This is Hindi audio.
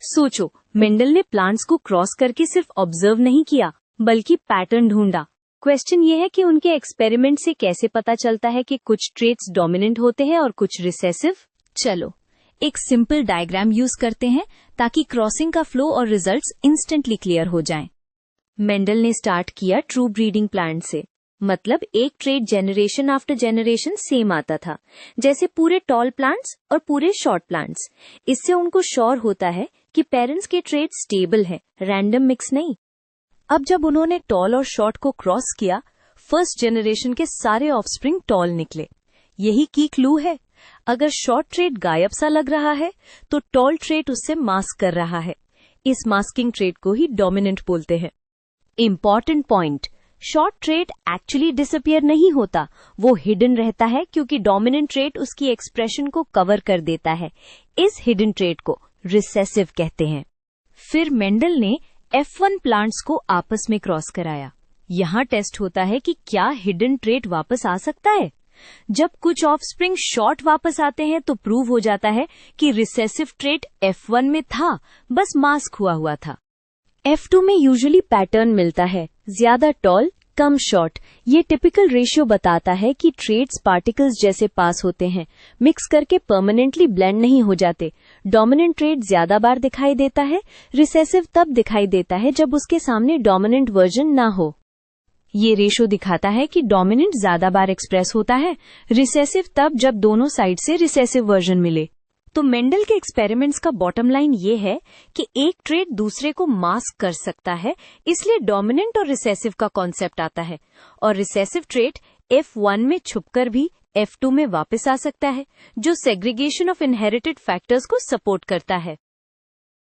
सोचो, मेंडल ने प्लांट्स को क्रॉस करके सिर्फ ऑब्जर्व नहीं किया बल्कि पैटर्न ढूंढा। क्वेश्चन ये है कि उनके एक्सपेरिमेंट से कैसे पता चलता है कि कुछ ट्रेट्स डोमिनेंट होते हैं और कुछ रिसेसिव। चलो एक सिंपल डायग्राम यूज करते हैं ताकि क्रॉसिंग का फ्लो और रिजल्ट्स इंस्टेंटली क्लियर हो जाएं। मेंडल ने स्टार्ट किया ट्रू ब्रीडिंग प्लांट से, मतलब एक trait generation after generation same आता था, जैसे पूरे टॉल प्लांट्स और पूरे शॉर्ट प्लांट्स। इससे उनको श्योर होता है कि पेरेंट्स के ट्रेट स्टेबल है, रैंडम मिक्स नहीं। अब जब उन्होंने टॉल और शॉर्ट को क्रॉस किया, फर्स्ट जेनरेशन के सारे ऑफस्प्रिंग टॉल निकले। यही की क्लू है। अगर शॉर्ट ट्रेट गायब सा लग रहा है तो टॉल ट्रेट उससे मास्क कर रहा है। इस मास्किंग ट्रेट को ही डोमिनेंट बोलते हैं। Important point, short trait actually disappear नहीं होता, वो हिडन रहता है क्योंकि डोमिनेंट ट्रेट उसकी एक्सप्रेशन को कवर कर देता है। इस हिडन ट्रेट को रिसेसिव कहते हैं। फिर मेंडल ने F1 प्लांट्स को आपस में क्रॉस कराया। यहाँ टेस्ट होता है कि क्या हिडन ट्रेट वापस आ सकता है। जब कुछ ऑफस्प्रिंग शॉर्ट वापस आते हैं तो प्रूव हो जाता है कि रिसेसिव ट्रेट F1 में था, बस मास्क हुआ था। F2 में यूजुअली पैटर्न मिलता है, ज्यादा टॉल कम शॉर्ट। ये टिपिकल रेशियो बताता है कि ट्रेट्स पार्टिकल्स जैसे पास होते हैं, मिक्स करके परमानेंटली ब्लेंड नहीं हो जाते। डोमिनेंट ट्रेट ज्यादा बार दिखाई देता है, रिसेसिव तब दिखाई देता है जब उसके सामने डोमिनेंट वर्जन ना हो। ये रेशियो दिखाता है कि डोमिनेंट ज्यादा बार एक्सप्रेस होता है, रिसेसिव तब जब दोनों साइड से रिसेसिव वर्जन मिले। तो मेंडल के एक्सपेरिमेंट्स का बॉटम लाइन ये है कि एक ट्रेट दूसरे को मास्क कर सकता है, इसलिए डोमिनेंट और रिसेसिव का कॉन्सेप्ट आता है। और रिसेसिव ट्रेट F1 में छुपकर भी F2 में वापस आ सकता है, जो सेग्रीगेशन ऑफ इनहेरिटेड फैक्टर्स को सपोर्ट करता है।